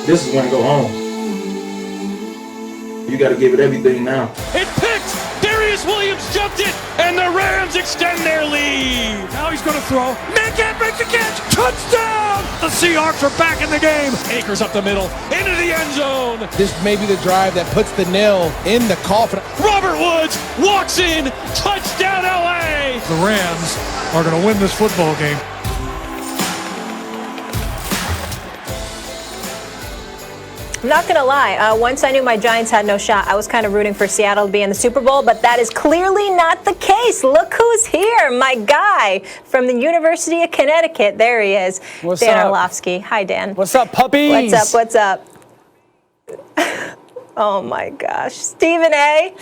This is when to go home. You got to give it everything now. It picked. Darius Williams jumped it, and the Rams extend their lead. Now he's going to throw. Metcalf makes the catch. Touchdown! The Seahawks are back in the game. Akers up the middle, into the end zone. This may be the drive that puts the nail in the coffin. Robert Woods walks in. Touchdown, LA. The Rams are going to win this football game. I'm not going to lie. Once I knew my Giants had no shot, I was kind of rooting for Seattle to be in the Super Bowl, but that is clearly not the case. Look who's here, my guy from the University of Connecticut. There he is. What's Dan up? Orlovsky. Hi, Dan. What's up, puppies? What's up? Oh, my gosh. Stephen A.,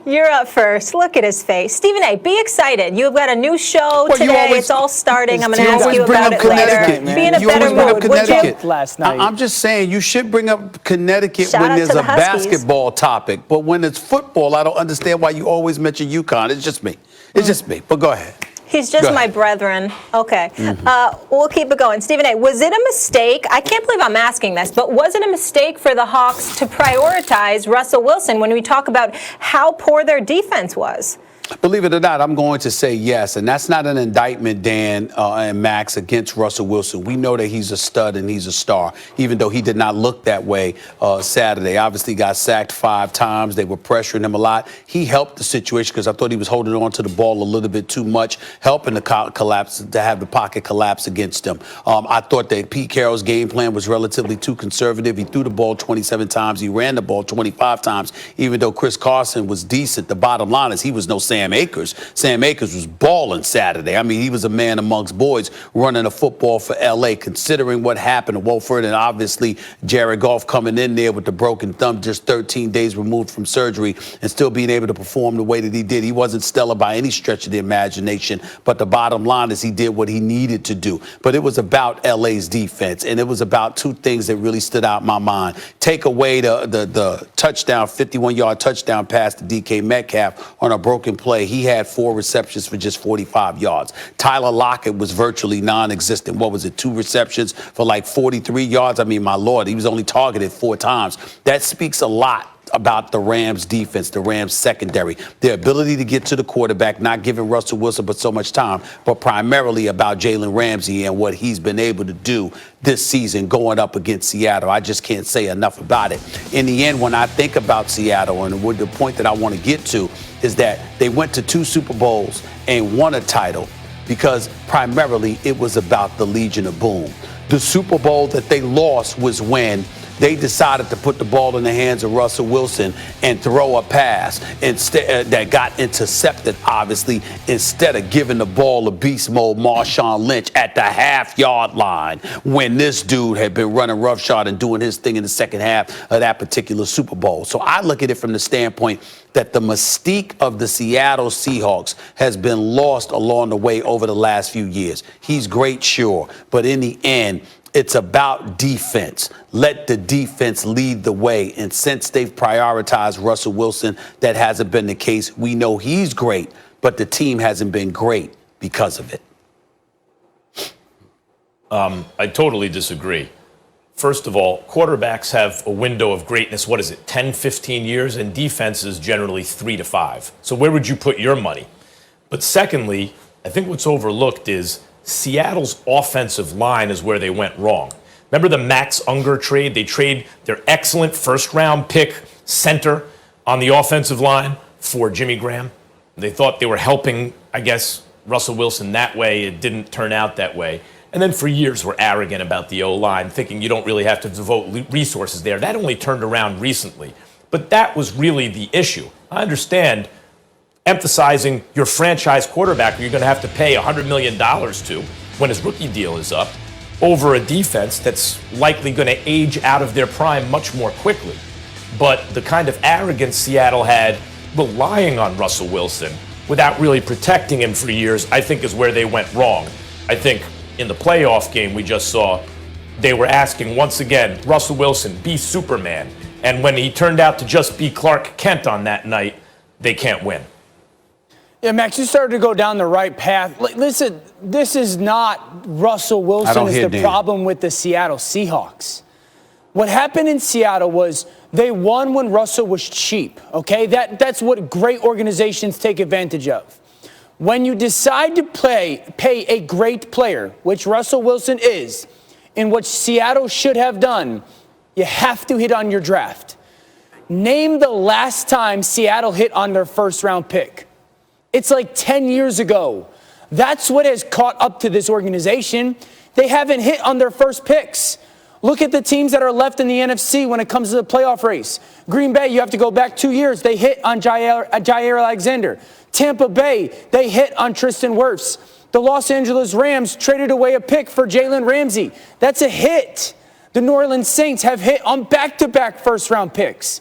you're up first. Look at his face. Stephen A., be excited. You've got a new show today. It's all starting. I'm going to ask you about it later. Be in a better mood, would you? Last night. I'm just saying you should bring up Connecticut Shout when out there's to a the Huskies. basketball topic. But when it's football, I don't understand why you always mention UConn. It's just me. It's just me. But go ahead. He's just my brethren. Okay. We'll keep it going. Stephen A., was it a mistake? I can't believe I'm asking this, but was it a mistake for the Hawks to prioritize Russell Wilson when we talk about how poor their defense was? Believe it or not, I'm going to say yes. And that's not an indictment, Dan and Max, against Russell Wilson. We know that he's a stud and he's a star, even though he did not look that way Saturday. Obviously got sacked 5 times. They were pressuring him a lot. He helped the situation because I thought he was holding on to the ball a little bit too much, helping the collapse, to have the pocket collapse against him. I thought that Pete Carroll's game plan was relatively too conservative. He threw the ball 27 times. He ran the ball 25 times, even though Chris Carson was decent. The bottom line is he was no Sam Akers. Sam Akers was balling Saturday. I mean, he was a man amongst boys running a football for L.A., considering what happened to Wolford and obviously Jared Goff coming in there with the broken thumb just 13 days removed from surgery and still being able to perform the way that he did. He wasn't stellar by any stretch of the imagination, but the bottom line is he did what he needed to do. But it was about L.A.'s defense, and it was about 2 things that really stood out in my mind. Take away the touchdown, 51-yard touchdown pass to DK Metcalf on a broken play. He had 4 receptions for just 45 yards. Tyler Lockett was virtually non-existent. What was it, 2 receptions for like 43 yards? I mean, my Lord, he was only targeted 4 times. That speaks a lot about the Rams defense, the Rams secondary, their ability to get to the quarterback, not giving Russell Wilson but so much time, but primarily about Jalen Ramsey and what he's been able to do this season going up against Seattle. I just can't say enough about it. In the end, when I think about Seattle, and the point that I want to get to is that they went to 2 Super Bowls and won a title because primarily it was about the Legion of Boom. The Super Bowl that they lost was when they decided to put the ball in the hands of Russell Wilson and throw a pass instead that got intercepted, obviously, instead of giving the ball to beast mode Marshawn Lynch at the half-yard line when this dude had been running roughshod and doing his thing in the second half of that particular Super Bowl. So I look at it from the standpoint that the mystique of the Seattle Seahawks has been lost along the way over the last few years. He's great, sure, but in the end, it's about defense. Let the defense lead the way. And since they've prioritized Russell Wilson, that hasn't been the case. We know he's great, but the team hasn't been great because of it. I totally disagree. First of all, quarterbacks have a window of greatness, 10, 15 years, and defense is generally 3 to 5. So where would you put your money? But secondly, I think what's overlooked is Seattle's offensive line is where they went wrong. Remember the Max Unger trade? They trade their excellent first-round pick center on the offensive line for Jimmy Graham. They thought they were helping, I guess, Russell Wilson that way. It didn't turn out that way. And then for years were arrogant about the O-line, thinking you don't really have to devote resources there. That only turned around recently. But that was really the issue. I understand emphasizing your franchise quarterback who you're going to have to pay $100 million to when his rookie deal is up over a defense that's likely going to age out of their prime much more quickly. But the kind of arrogance Seattle had relying on Russell Wilson without really protecting him for years, I think is where they went wrong. I think in the playoff game we just saw, they were asking once again, Russell Wilson, be Superman. And when he turned out to just be Clark Kent on that night, they can't win. Yeah, Max, you started to go down the right path. Listen, this is not Russell Wilson is the problem with the Seattle Seahawks. What happened in Seattle was they won when Russell was cheap, okay? That's what great organizations take advantage of. When you decide to pay a great player, which Russell Wilson is, in which Seattle should have done, you have to hit on your draft. Name the last time Seattle hit on their first-round pick. It's like 10 years ago. That's what has caught up to this organization. They haven't hit on their first picks. Look at the teams that are left in the NFC when it comes to the playoff race. Green Bay, you have to go back 2 years. They hit on Jair Alexander. Tampa Bay, they hit on Tristan Wirfs. The Los Angeles Rams traded away a pick for Jalen Ramsey. That's a hit. The New Orleans Saints have hit on back-to-back first-round picks.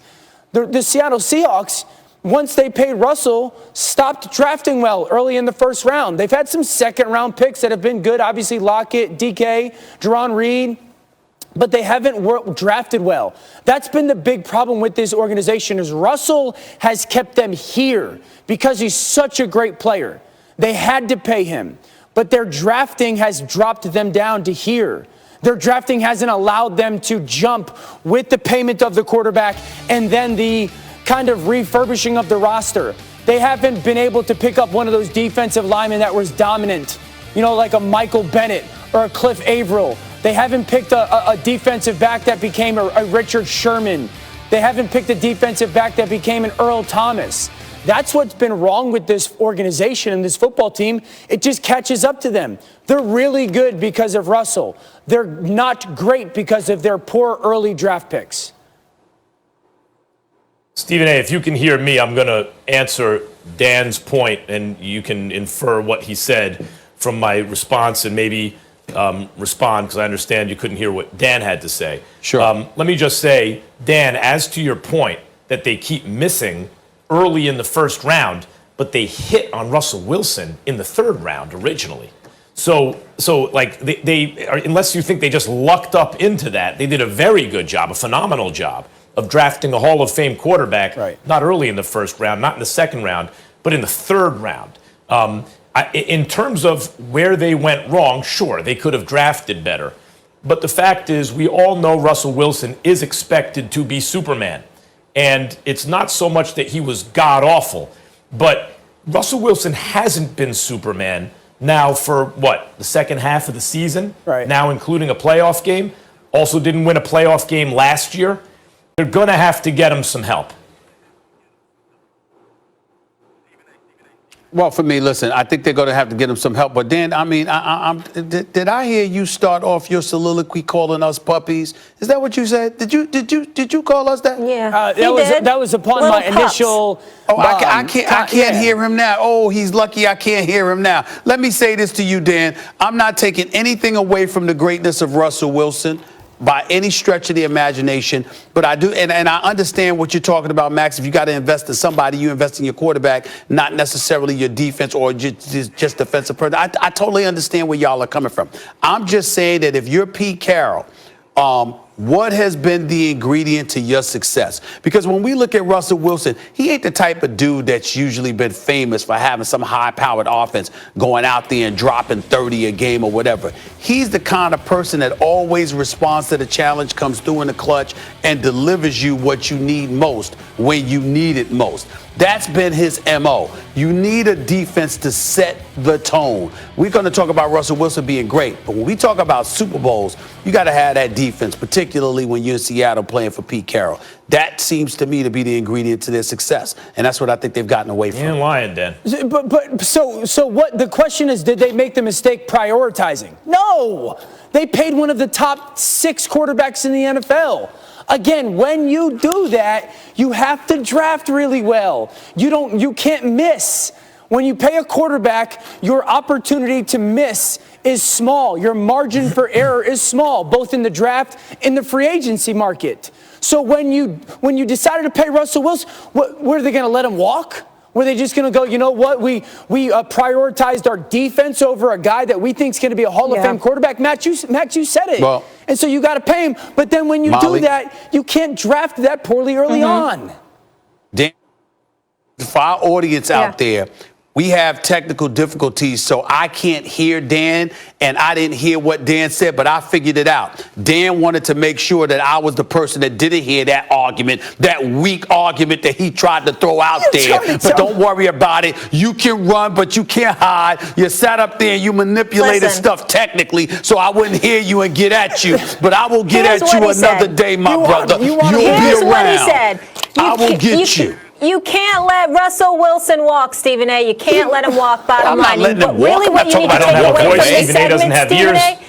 The Seattle Seahawks, once they paid Russell, stopped drafting well early in the first round. They've had some second-round picks that have been good. Obviously, Lockett, DK, Jerron Reed. But they haven't drafted well. That's been the big problem with this organization is Russell has kept them here because he's such a great player. They had to pay him. But their drafting has dropped them down to here. Their drafting hasn't allowed them to jump with the payment of the quarterback and then the kind of refurbishing of the roster. They haven't been able to pick up one of those defensive linemen that was dominant, like a Michael Bennett or a Cliff Averill. They haven't picked a defensive back that became a Richard Sherman. They haven't picked a defensive back that became an Earl Thomas. That's what's been wrong with this organization and this football team. It just catches up to them. They're really good because of Russell. They're not great because of their poor early draft picks. Stephen A., if you can hear me, I'm going to answer Dan's point, and you can infer what he said from my response and maybe respond, because I understand you couldn't hear what Dan had to say. Sure. Let me just say, Dan, as to your point that they keep missing early in the first round, but they hit on Russell Wilson in the third round originally. So like they are, unless you think they just lucked up into that, they did a very good job, a phenomenal job of drafting a Hall of Fame quarterback, right. Not early in the first round, not in the second round, but in the third round. In terms of where they went wrong, sure, they could have drafted better. But the fact is, we all know Russell Wilson is expected to be Superman. And it's not so much that he was god-awful, but Russell Wilson hasn't been Superman now for, the second half of the season? Right. Now including a playoff game. Also didn't win a playoff game last year. They're going to have to get him some help. Well, for me, listen, I think they're going to have to get him some help. But Dan, I mean, did I hear you start off your soliloquy calling us puppies? Is that what you said? Did you call us that? Yeah, that was upon Little my pups. initial. Oh, I can't hear him now. Oh, he's lucky I can't hear him now. Let me say this to you, Dan. I'm not taking anything away from the greatness of Russell Wilson by any stretch of the imagination, but I do, and I understand what you're talking about, Max. If you got to invest in somebody, you invest in your quarterback, not necessarily your defense or just defensive person. I totally understand where y'all are coming from. I'm just saying that if you're Pete Carroll, what has been the ingredient to your success? Because when we look at Russell Wilson, he ain't the type of dude that's usually been famous for having some high-powered offense, going out there and dropping 30 a game or whatever. He's the kind of person that always responds to the challenge, comes through in the clutch, and delivers you what you need most when you need it most. That's been his MO. You need a defense to set the tone. We're going to talk about Russell Wilson being great, but when we talk about Super Bowls, you got to have that defense, particularly when you're in Seattle playing for Pete Carroll. That seems to me to be the ingredient to their success, and that's what I think they've gotten away from. You ain't lying, Dan. But so what? The question is, did they make the mistake prioritizing? No, they paid one of the top 6 quarterbacks in the NFL. Again, when you do that, you have to draft really well. You can't miss. When you pay a quarterback, your opportunity to miss is small. Your margin for error is small, both in the draft and the free agency market. So when you decided to pay Russell Wilson, were they going to let him walk? Were they just going to go, you know what, we prioritized our defense over a guy that we think is going to be a Hall of Fame quarterback? Max, you said it. Well, and so you got to pay him. But then when you do that, you can't draft that poorly early on. Dan, for our audience out there, we have technical difficulties, so I can't hear Dan, and I didn't hear what Dan said, but I figured it out. Dan wanted to make sure that I was the person that didn't hear that argument, that weak argument that he tried to throw out there. But don't worry about it. You can run, but you can't hide. You sat up there and you manipulated stuff technically, so I wouldn't hear you and get at you. But I will get at you another day, my brother. You'll be Here's what he around. said. I will get you. You can't let Russell Wilson walk, Stephen A. You can't let him walk. Bottom I'm not line. letting him walk. Really, I'm what not you need to talking take about away walking from away. this Stephen A. doesn't segment, have Stephen ears. A.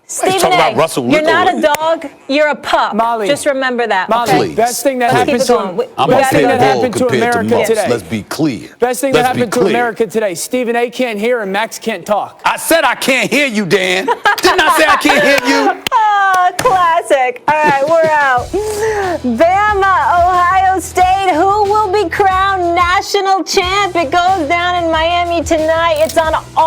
Stephen talking about A. Russell You're not Wilson. a dog. You're a pup. Molly. Just remember that. Molly, Okay? best thing that Let's happened keep it to going. I'm We a best gotta thing go. that pit happened bull to compared to America most. today. Let's be clear. Best thing Let's that be happened to clear. America today. Stephen A. can't hear and Max can't talk. I said I can't hear you, Dan. Didn't I say I can't hear you? Classic. All right, we're out. Bama, Ohio State. Who will be crowned national champ? It goes down in Miami tonight. It's on all.